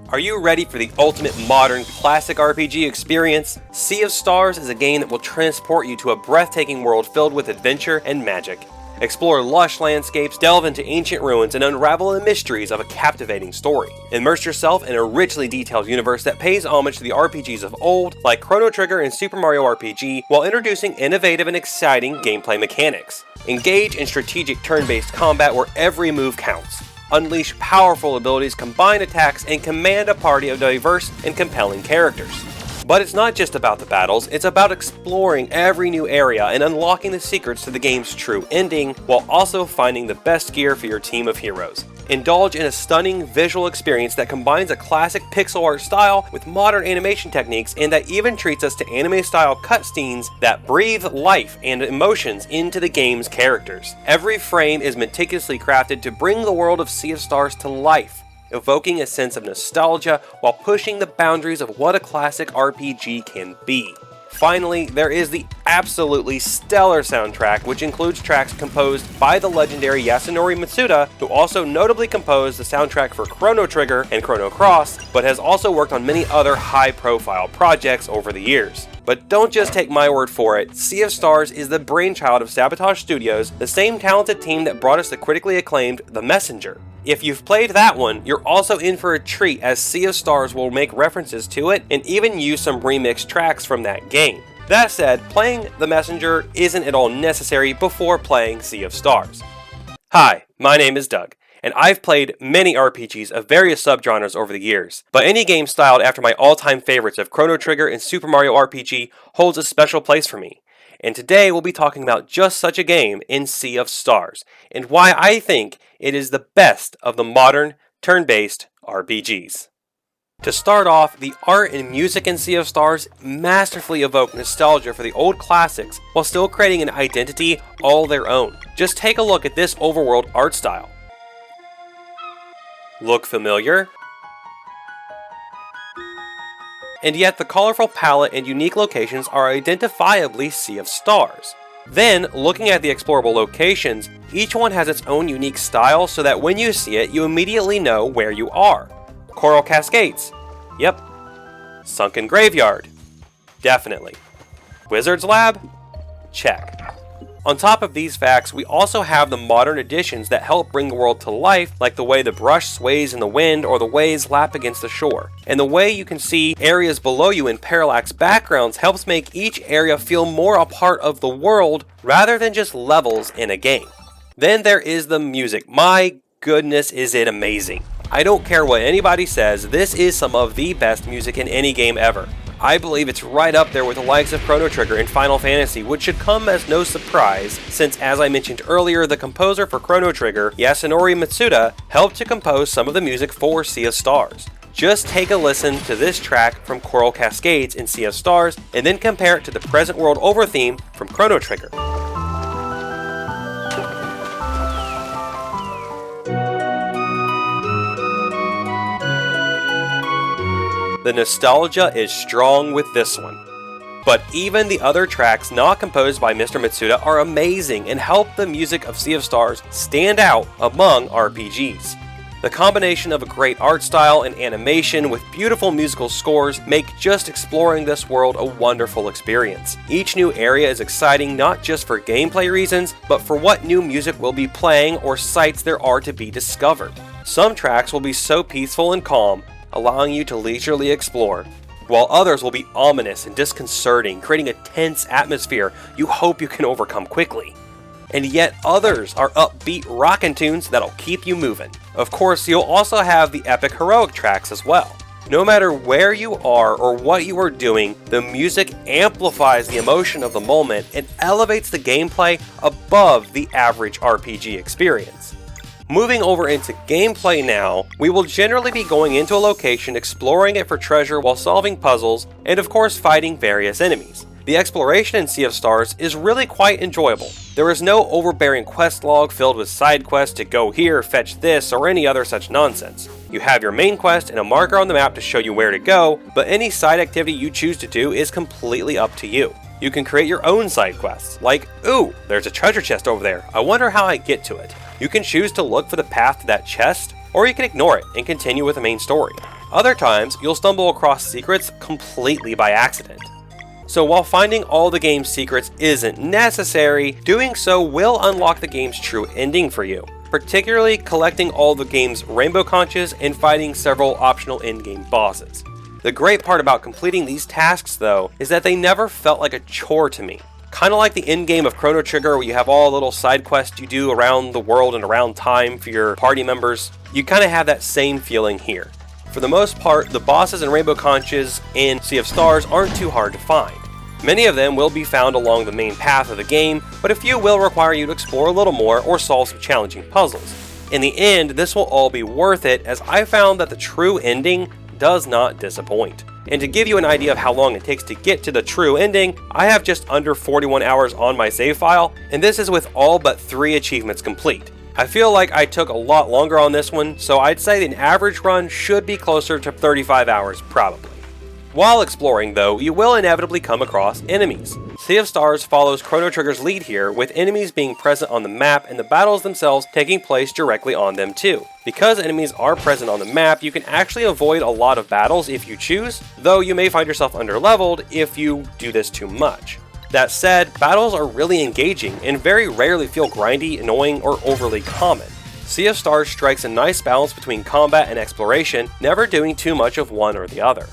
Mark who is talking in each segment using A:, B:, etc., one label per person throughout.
A: Are you ready for the ultimate modern classic RPG experience? Sea of Stars is a game that will transport you to a breathtaking world filled with adventure and magic. Explore lush landscapes, delve into ancient ruins, and unravel the mysteries of a captivating story. Immerse yourself in a richly detailed universe that pays homage to the RPGs of old, like Chrono Trigger and Super Mario RPG, while introducing innovative and exciting gameplay mechanics. Engage in strategic turn-based combat where every move counts. Unleash powerful abilities, combine attacks, and command a party of diverse and compelling characters. But it's not just about the battles, it's about exploring every new area and unlocking the secrets to the game's true ending, while also finding the best gear for your team of heroes. Indulge in a stunning visual experience that combines a classic pixel art style with modern animation techniques, and that even treats us to anime-style cutscenes that breathe life and emotions into the game's characters. Every frame is meticulously crafted to bring the world of Sea of Stars to life, evoking a sense of nostalgia while pushing the boundaries of what a classic RPG can be. Finally, there is the absolutely stellar soundtrack, which includes tracks composed by the legendary Yasunori Mitsuda, who also notably composed the soundtrack for Chrono Trigger and Chrono Cross, but has also worked on many other high-profile projects over the years. But don't just take my word for it, Sea of Stars is the brainchild of Sabotage Studios, the same talented team that brought us the critically acclaimed The Messenger. If you've played that one, you're also in for a treat, as Sea of Stars will make references to it and even use some remixed tracks from that game. That said, playing The Messenger isn't at all necessary before playing Sea of Stars. Hi, my name is Doug, and I've played many RPGs of various subgenres over the years, but any game styled after my all-time favorites of Chrono Trigger and Super Mario RPG holds a special place for me. And today we'll be talking about just such a game in Sea of Stars, and why I think it is the best of the modern, turn-based RPGs. To start off, the art and music in Sea of Stars masterfully evoke nostalgia for the old classics while still creating an identity all their own. Just take a look at this overworld art style. Look familiar? And yet the colorful palette and unique locations are identifiably Sea of Stars. Then, looking at the explorable locations, each one has its own unique style so that when you see it, you immediately know where you are. Coral Cascades. Yep. Sunken Graveyard. Definitely. Wizard's Lab? Check. On top of these facts, we also have the modern additions that help bring the world to life, like the way the brush sways in the wind or the waves lap against the shore. And the way you can see areas below you in parallax backgrounds helps make each area feel more a part of the world rather than just levels in a game. Then there is the music. My goodness, is it amazing. I don't care what anybody says, this is some of the best music in any game ever. I believe it's right up there with the likes of Chrono Trigger and Final Fantasy, which should come as no surprise, since as I mentioned earlier, the composer for Chrono Trigger, Yasunori Mitsuda, helped to compose some of the music for Sea of Stars. Just take a listen to this track from Coral Cascades in Sea of Stars, and then compare it to the present world over theme from Chrono Trigger. The nostalgia is strong with this one. But even the other tracks not composed by Mr. Mitsuda are amazing and help the music of Sea of Stars stand out among RPGs. The combination of a great art style and animation with beautiful musical scores make just exploring this world a wonderful experience. Each new area is exciting not just for gameplay reasons, but for what new music will be playing or sights there are to be discovered. Some tracks will be so peaceful and calm, allowing you to leisurely explore, while others will be ominous and disconcerting, creating a tense atmosphere you hope you can overcome quickly. And yet others are upbeat rockin' tunes that'll keep you moving. Of course, you'll also have the epic heroic tracks as well. No matter where you are or what you are doing, the music amplifies the emotion of the moment and elevates the gameplay above the average RPG experience. Moving over into gameplay now, we will generally be going into a location, exploring it for treasure while solving puzzles, and of course fighting various enemies. The exploration in Sea of Stars is really quite enjoyable. There is no overbearing quest log filled with side quests to go here, fetch this, or any other such nonsense. You have your main quest and a marker on the map to show you where to go, but any side activity you choose to do is completely up to you. You can create your own side quests, like, ooh, there's a treasure chest over there, I wonder how I get to it. You can choose to look for the path to that chest, or you can ignore it and continue with the main story. Other times, you'll stumble across secrets completely by accident. So while finding all the game's secrets isn't necessary, doing so will unlock the game's true ending for you, particularly collecting all the game's rainbow conches and fighting several optional in-game bosses. The great part about completing these tasks though, is that they never felt like a chore to me. Kinda like the end game of Chrono Trigger where you have all the little side quests you do around the world and around time for your party members, you kinda have that same feeling here. For the most part, the bosses and rainbow conches in Sea of Stars aren't too hard to find. Many of them will be found along the main path of the game, but a few will require you to explore a little more or solve some challenging puzzles. In the end, this will all be worth it, as I found that the true ending does not disappoint. And to give you an idea of how long it takes to get to the true ending, I have just under 41 hours on my save file, and this is with all but 3 achievements complete. I feel like I took a lot longer on this one, so I'd say an average run should be closer to 35 hours probably. While exploring though, you will inevitably come across enemies. Sea of Stars follows Chrono Trigger's lead here, with enemies being present on the map and the battles themselves taking place directly on them too. Because enemies are present on the map, you can actually avoid a lot of battles if you choose, though you may find yourself underleveled if you do this too much. That said, battles are really engaging and very rarely feel grindy, annoying, or overly common. Sea of Stars strikes a nice balance between combat and exploration, never doing too much of one or the other.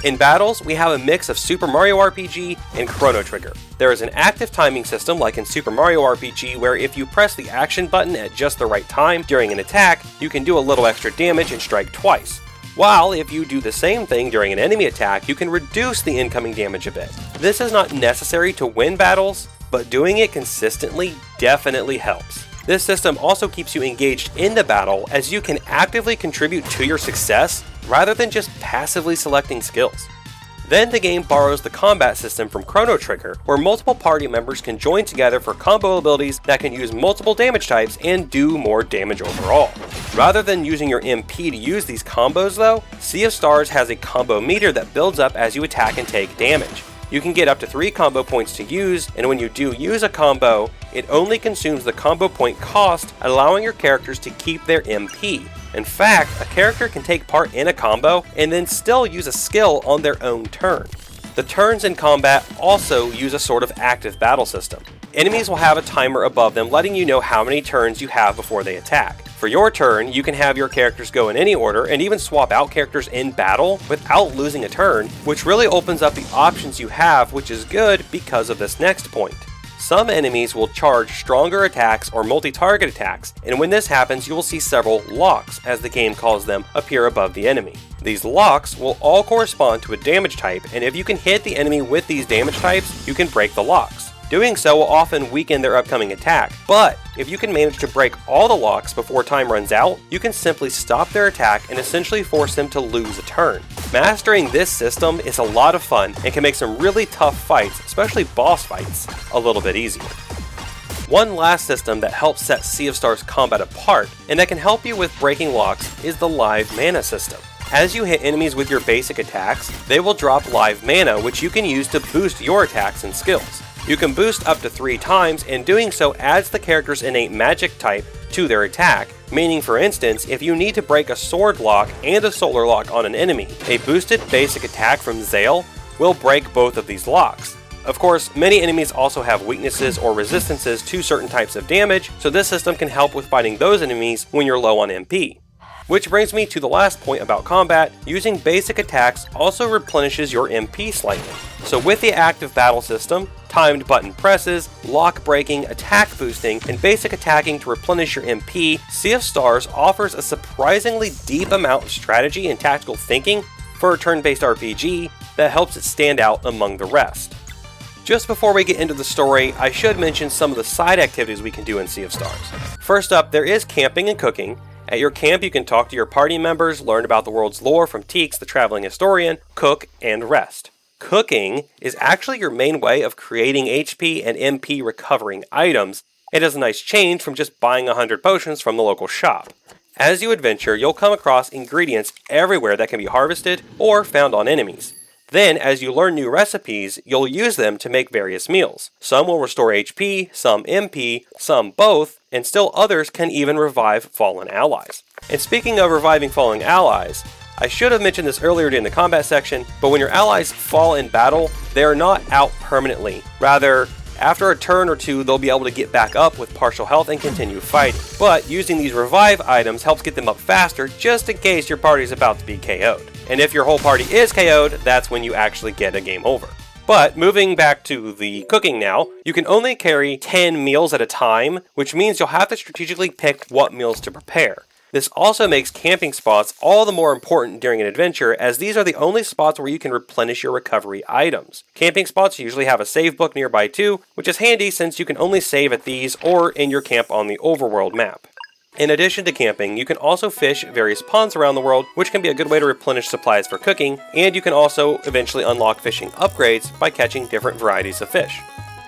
A: In battles, we have a mix of Super Mario RPG and Chrono Trigger. There is an active timing system like in Super Mario RPG where if you press the action button at just the right time during an attack, you can do a little extra damage and strike twice. While if you do the same thing during an enemy attack, you can reduce the incoming damage a bit. This is not necessary to win battles, but doing it consistently definitely helps. This system also keeps you engaged in the battle, as you can actively contribute to your success rather than just passively selecting skills. Then the game borrows the combat system from Chrono Trigger, where multiple party members can join together for combo abilities that can use multiple damage types and do more damage overall. Rather than using your MP to use these combos though, Sea of Stars has a combo meter that builds up as you attack and take damage. You can get up to 3 combo points to use, and when you do use a combo, it only consumes the combo point cost, allowing your characters to keep their MP. In fact, a character can take part in a combo and then still use a skill on their own turn. The turns in combat also use a sort of active battle system. Enemies will have a timer above them letting you know how many turns you have before they attack. For your turn, you can have your characters go in any order and even swap out characters in battle without losing a turn, which really opens up the options you have, which is good because of this next point. Some enemies will charge stronger attacks or multi-target attacks, and when this happens you will see several locks, as the game calls them, appear above the enemy. These locks will all correspond to a damage type, and if you can hit the enemy with these damage types, you can break the locks. Doing so will often weaken their upcoming attack, but if you can manage to break all the locks before time runs out, you can simply stop their attack and essentially force them to lose a turn. Mastering this system is a lot of fun and can make some really tough fights, especially boss fights, a little bit easier. One last system that helps set Sea of Stars combat apart, and that can help you with breaking locks, is the live mana system. As you hit enemies with your basic attacks, they will drop live mana, which you can use to boost your attacks and skills. You can boost up to 3 times, and doing so adds the character's innate magic type to their attack, meaning for instance, if you need to break a sword lock and a solar lock on an enemy, a boosted basic attack from Zale will break both of these locks. Of course, many enemies also have weaknesses or resistances to certain types of damage, so this system can help with fighting those enemies when you're low on MP. Which brings me to the last point about combat. Using basic attacks also replenishes your MP slightly. So with the active battle system, timed button presses, lock breaking, attack boosting, and basic attacking to replenish your MP, Sea of Stars offers a surprisingly deep amount of strategy and tactical thinking for a turn-based RPG that helps it stand out among the rest. Just before we get into the story, I should mention some of the side activities we can do in Sea of Stars. First up, there is camping and cooking. At your camp, you can talk to your party members, learn about the world's lore from Teeks, the traveling historian, cook, and rest. Cooking is actually your main way of creating HP and MP recovering items. It is a nice change from just buying 100 potions from the local shop. As you adventure, you'll come across ingredients everywhere that can be harvested or found on enemies. Then, as you learn new recipes, you'll use them to make various meals. Some will restore HP, some MP, some both, and still others can even revive fallen allies. And speaking of reviving fallen allies, I should have mentioned this earlier during the combat section, but when your allies fall in battle, they are not out permanently. Rather, after a turn or two, they'll be able to get back up with partial health and continue fighting. But using these revive items helps get them up faster, just in case your party is about to be KO'd. And if your whole party is KO'd, that's when you actually get a game over. But moving back to the cooking now, you can only carry 10 meals at a time, which means you'll have to strategically pick what meals to prepare. This also makes camping spots all the more important during an adventure, as these are the only spots where you can replenish your recovery items. Camping spots usually have a save book nearby too, which is handy since you can only save at these or in your camp on the overworld map. In addition to camping, you can also fish various ponds around the world, which can be a good way to replenish supplies for cooking, and you can also eventually unlock fishing upgrades by catching different varieties of fish.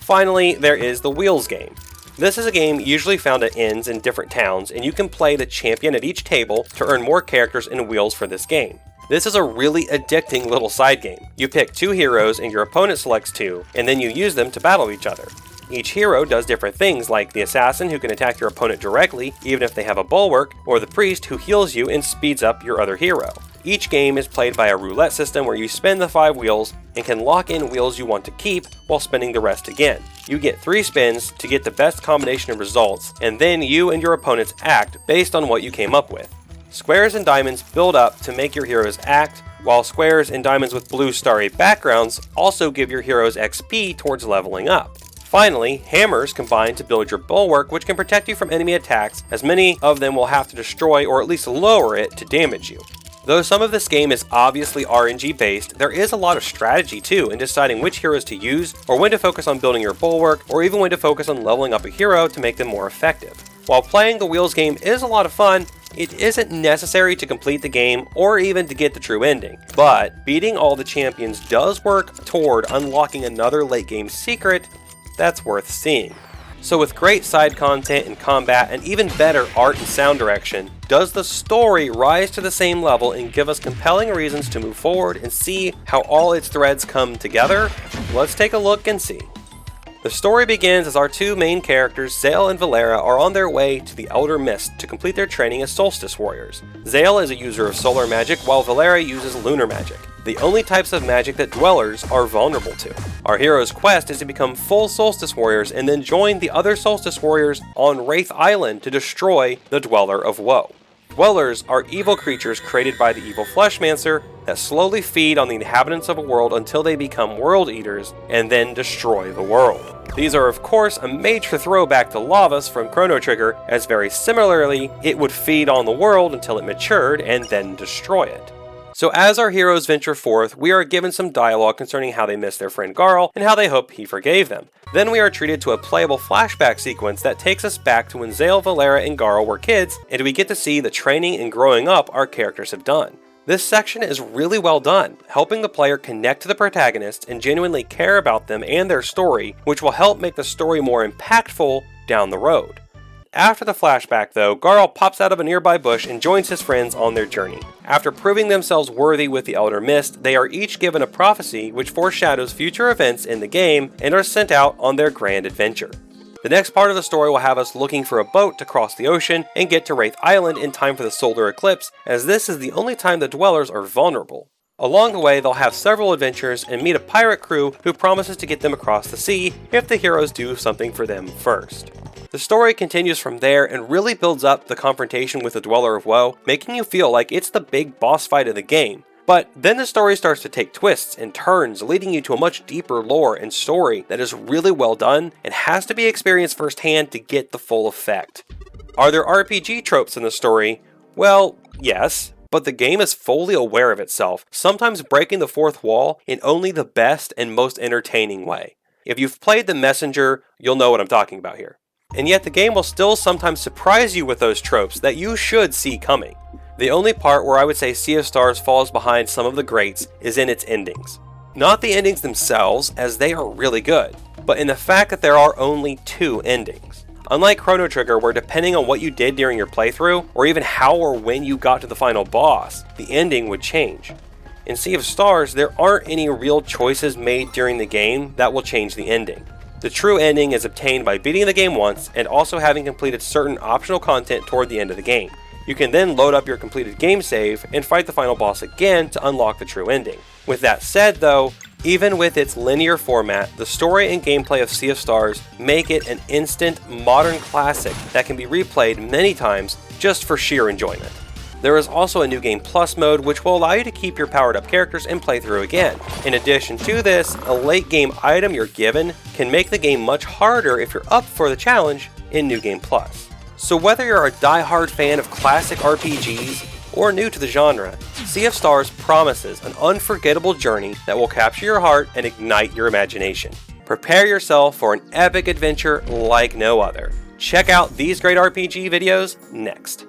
A: Finally, there is the Wheels game. This is a game usually found at inns in different towns, and you can play the champion at each table to earn more characters and wheels for this game. This is a really addicting little side game. You pick 2 heroes and your opponent selects 2, and then you use them to battle each other. Each hero does different things, like the assassin who can attack your opponent directly even if they have a bulwark, or the priest who heals you and speeds up your other hero. Each game is played by a roulette system where you spin the 5 wheels and can lock in wheels you want to keep while spinning the rest again. You get 3 spins to get the best combination of results, and then you and your opponents act based on what you came up with. Squares and diamonds build up to make your heroes act, while squares and diamonds with blue starry backgrounds also give your heroes XP towards leveling up. Finally, hammers combine to build your bulwark, which can protect you from enemy attacks, as many of them will have to destroy or at least lower it to damage you. Though some of this game is obviously RNG based, there is a lot of strategy too in deciding which heroes to use, or when to focus on building your bulwark, or even when to focus on leveling up a hero to make them more effective. While playing the Wheels game is a lot of fun, it isn't necessary to complete the game or even to get the true ending, but beating all the champions does work toward unlocking another late game secret that's worth seeing. So with great side content and combat and even better art and sound direction, does the story rise to the same level and give us compelling reasons to move forward and see how all its threads come together? Let's take a look and see. The story begins as our 2 main characters, Zale and Valera, are on their way to the Elder Mist to complete their training as Solstice Warriors. Zale is a user of solar magic, while Valera uses lunar magic, the only types of magic that dwellers are vulnerable to. Our hero's quest is to become full Solstice Warriors and then join the other Solstice Warriors on Wraith Island to destroy the Dweller of Woe. Dwellers are evil creatures created by the evil Fleshmancer that slowly feed on the inhabitants of a world until they become world eaters and then destroy the world. These are of course a major throwback to Lavas from Chrono Trigger, as very similarly it would feed on the world until it matured and then destroy it. So as our heroes venture forth, we are given some dialogue concerning how they miss their friend Garl and how they hope he forgave them. Then we are treated to a playable flashback sequence that takes us back to when Zale, Valera, and Garl were kids, and we get to see the training and growing up our characters have done. This section is really well done, helping the player connect to the protagonists and genuinely care about them and their story, which will help make the story more impactful down the road. After the flashback though, Garl pops out of a nearby bush and joins his friends on their journey. After proving themselves worthy with the Elder Mist, they are each given a prophecy which foreshadows future events in the game and are sent out on their grand adventure. The next part of the story will have us looking for a boat to cross the ocean and get to Wraith Island in time for the solar eclipse, as this is the only time the dwellers are vulnerable. Along the way, they'll have several adventures and meet a pirate crew who promises to get them across the sea if the heroes do something for them first. The story continues from there and really builds up the confrontation with the Dweller of Woe, making you feel like it's the big boss fight of the game. But then the story starts to take twists and turns, leading you to a much deeper lore and story that is really well done and has to be experienced firsthand to get the full effect. Are there RPG tropes in the story? Well, yes, but the game is fully aware of itself, sometimes breaking the fourth wall in only the best and most entertaining way. If you've played The Messenger, you'll know what I'm talking about here. And yet the game will still sometimes surprise you with those tropes that you should see coming. The only part where I would say Sea of Stars falls behind some of the greats is in its endings. Not the endings themselves, as they are really good, but in the fact that there are only 2 endings. Unlike Chrono Trigger, where depending on what you did during your playthrough, or even how or when you got to the final boss, the ending would change. In Sea of Stars, there aren't any real choices made during the game that will change the ending. The true ending is obtained by beating the game once and also having completed certain optional content toward the end of the game. You can then load up your completed game save and fight the final boss again to unlock the true ending. With that said though, even with its linear format, the story and gameplay of Sea of Stars make it an instant, modern classic that can be replayed many times just for sheer enjoyment. There is also a New Game Plus mode which will allow you to keep your powered up characters and play through again. In addition to this, a late game item you're given can make the game much harder if you're up for the challenge in New Game Plus. So whether you're a die-hard fan of classic RPGs or new to the genre, Sea of Stars promises an unforgettable journey that will capture your heart and ignite your imagination. Prepare yourself for an epic adventure like no other. Check out these great RPG videos next.